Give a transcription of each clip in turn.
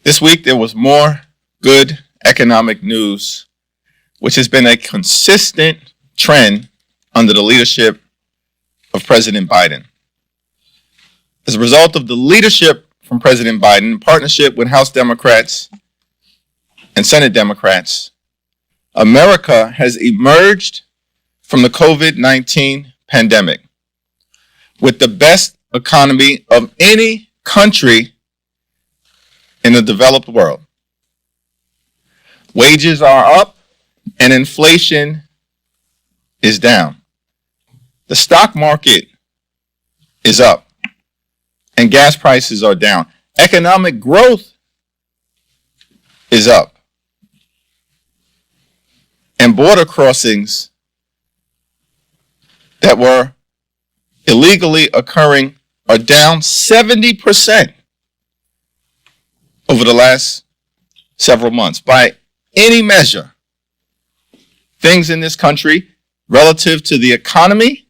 This week, there was more good economic news, which has been a consistent trend under the leadership of President Biden. As a result of the leadership from President Biden, in partnership with House Democrats and Senate Democrats, America has emerged from the COVID-19 pandemic with the best economy of any country in the developed world. Wages are up and inflation is down. The stock market is up and gas prices are down. Economic growth is up. And border crossings that were illegally occurring are down 70% over the last several months. By any measure, things in this country relative to the economy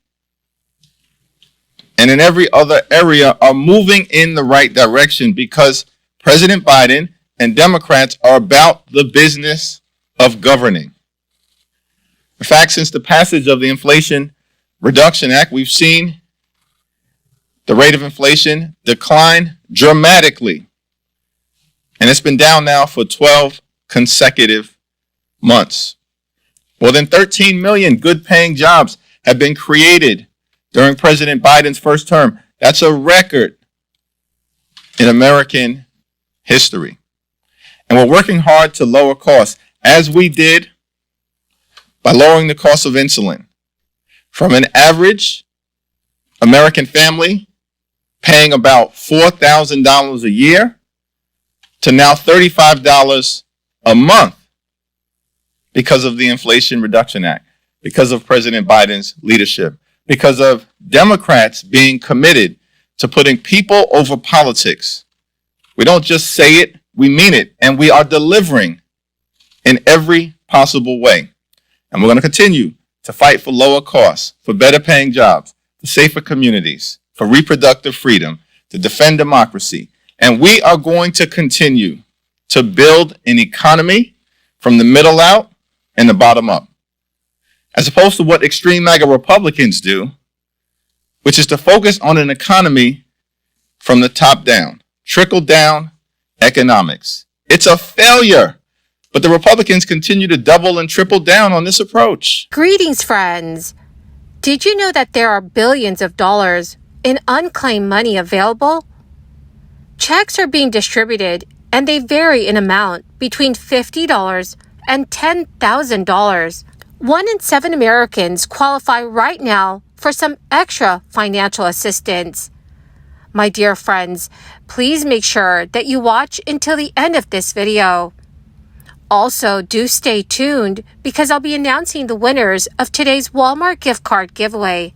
and in every other area are moving in the right direction because President Biden and Democrats are about the business of governing. In fact, since the passage of the Inflation Reduction Act, we've seen the rate of inflation decline dramatically. And it's been down now for 12 consecutive months. More than 13 million good-paying jobs have been created during President Biden's first term. That's a record in American history. And we're working hard to lower costs, as we did by lowering the cost of insulin from an average American family paying about $4,000 a year to now $35 a month because of the Inflation Reduction Act, because of President Biden's leadership, because of Democrats being committed to putting people over politics. We don't just say it, we mean it, and we are delivering in every possible way. And we're going to continue to fight for lower costs, for better paying jobs, for safer communities, for reproductive freedom, to defend democracy. And we are going to continue to build an economy from the middle out and the bottom up, as opposed to what extreme MAGA Republicans do, which is to focus on an economy from the top down, trickle down economics. It's a failure, but the Republicans continue to double and triple down on this approach. Greetings, friends. Did you know that there are billions of dollars in unclaimed money available? Checks are being distributed and they vary in amount between $50 and $10,000. 1 in 7 Americans qualify right now for some extra financial assistance. My dear friends, please make sure that you watch until the end of this video. Also, do stay tuned because I'll be announcing the winners of today's Walmart gift card giveaway.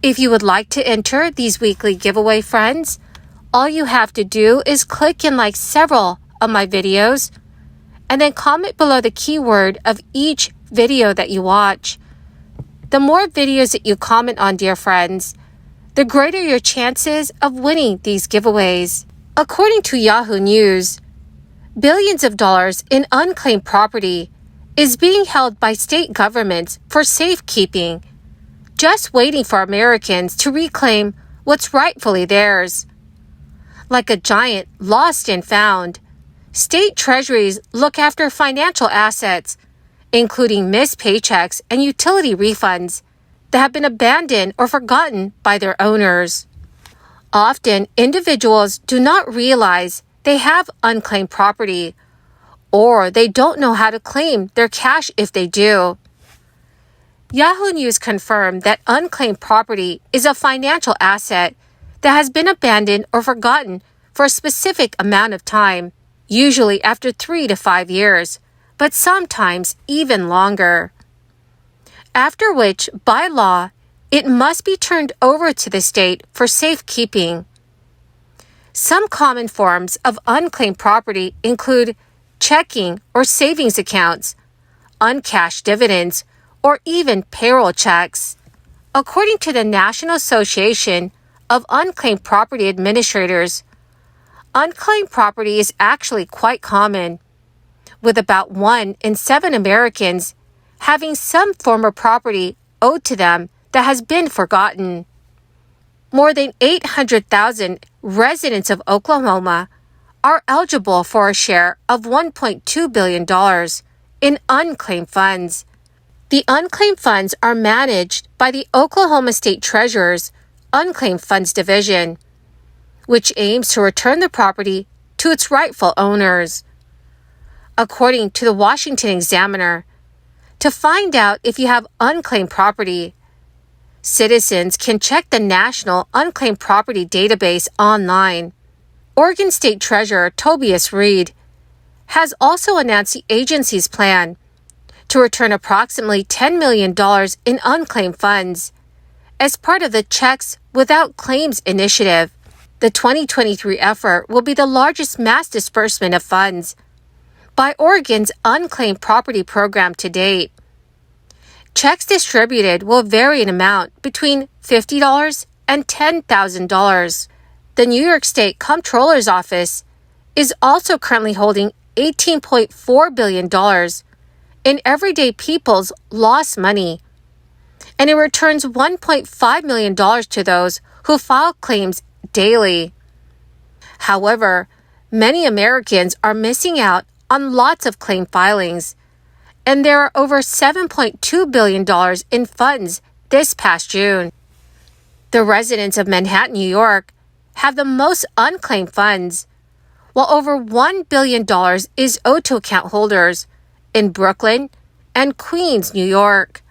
If you would like to enter these weekly giveaway, friends, all you have to do is click and like several of my videos and then comment below the keyword of each video that you watch. The more videos that you comment on, dear friends, the greater your chances of winning these giveaways. According to Yahoo News, billions of dollars in unclaimed property is being held by state governments for safekeeping, just waiting for Americans to reclaim what's rightfully theirs. Like a giant lost and found, state treasuries look after financial assets, including missed paychecks and utility refunds that have been abandoned or forgotten by their owners. Often, individuals do not realize they have unclaimed property, or they don't know how to claim their cash if they do. Yahoo News confirmed that unclaimed property is a financial asset that has been abandoned or forgotten for a specific amount of time, usually after 3 to 5 years, but sometimes even longer. After which, by law, it must be turned over to the state for safekeeping. Some common forms of unclaimed property include checking or savings accounts, uncashed dividends, or even payroll checks. According to the National Association of Unclaimed Property Administrators, Unclaimed property is actually quite common, with about 1 in 7 Americans having some form of property owed to them that has been forgotten. More than 800,000 residents of Oklahoma are eligible for a share of $1.2 billion in unclaimed funds. The unclaimed funds are managed by the Oklahoma State Treasurer's Unclaimed Funds Division, which aims to return the property to its rightful owners. According to the Washington Examiner, to find out if you have unclaimed property, citizens can check the National Unclaimed Property Database online. Oregon State Treasurer Tobias Reed has also announced the agency's plan to return approximately $10 million in unclaimed funds as part of the Checks Without Claims initiative. The 2023 effort will be the largest mass disbursement of funds by Oregon's unclaimed property program to date. Checks distributed will vary in amount between $50 and $10,000. The New York State Comptroller's Office is also currently holding $18.4 billion in everyday people's lost money, and it returns $1.5 million to those who file claims daily. However, many Americans are missing out on lots of claim filings, and there are over $7.2 billion in funds this past June. The residents of Manhattan, New York, have the most unclaimed funds, while over $1 billion is owed to account holders in Brooklyn and Queens, New York.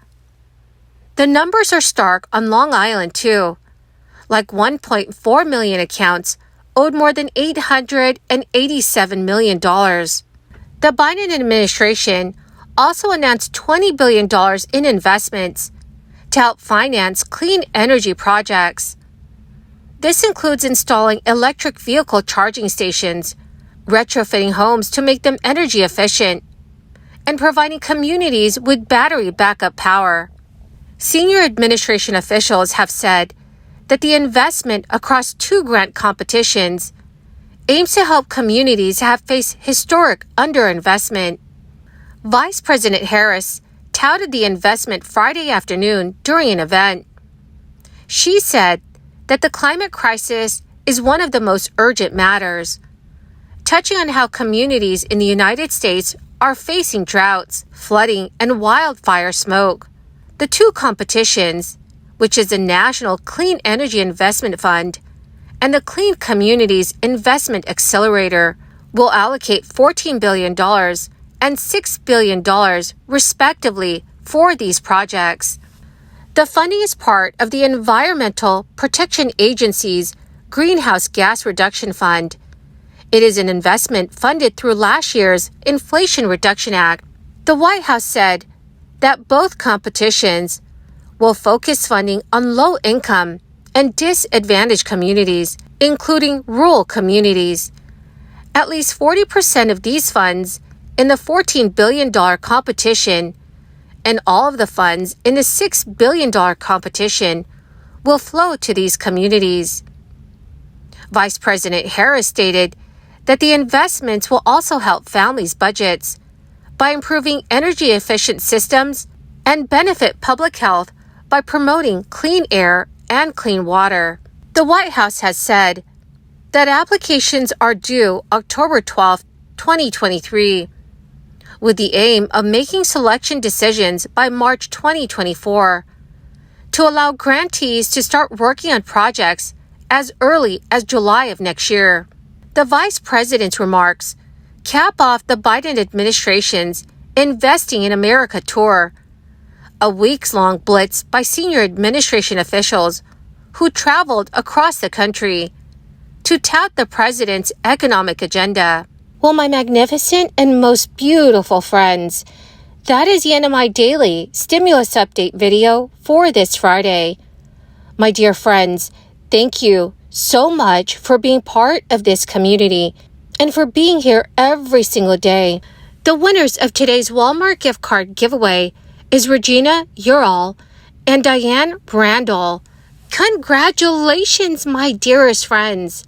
The numbers are stark on Long Island, too, like 1.4 million accounts owed more than $887 million. The Biden administration also announced $20 billion in investments to help finance clean energy projects. This includes installing electric vehicle charging stations, retrofitting homes to make them energy efficient, and providing communities with battery backup power. Senior administration officials have said that the investment across 2 grant competitions aims to help communities have faced historic underinvestment. Vice President Harris touted the investment Friday afternoon during an event. She said that the climate crisis is one of the most urgent matters, touching on how communities in the United States are facing droughts, flooding, and wildfire smoke. The 2 competitions, which is the National Clean Energy Investment Fund and the Clean Communities Investment Accelerator, will allocate $14 billion and $6 billion, respectively, for these projects. The funding is part of the Environmental Protection Agency's Greenhouse Gas Reduction Fund. It is an investment funded through last year's Inflation Reduction Act. The White House said that both competitions will focus funding on low-income and disadvantaged communities, including rural communities. At least 40% of these funds in the $14 billion competition and all of the funds in the $6 billion competition will flow to these communities. Vice President Harris stated that the investments will also help families' budgets by improving energy-efficient systems and benefit public health by promoting clean air and clean water. The White House has said that applications are due October 12, 2023, with the aim of making selection decisions by March 2024 to allow grantees to start working on projects as early as July of next year. The Vice President's remarks cap off the Biden administration's Investing in America tour, a weeks-long blitz by senior administration officials who traveled across the country to tout the president's economic agenda. Well, my magnificent and most beautiful friends, that is the end of my daily stimulus update video for this Friday. My dear friends, thank you so much for being part of this community and for being here every single day. The winners of today's Walmart gift card giveaway is Regina Ural and Diane Brandel. Congratulations, my dearest friends.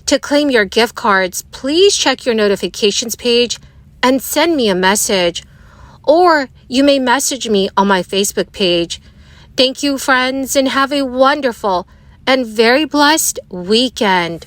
To claim your gift cards, please check your notifications page and send me a message. Or you may message me on my Facebook page. Thank you, friends, and have a wonderful and very blessed weekend.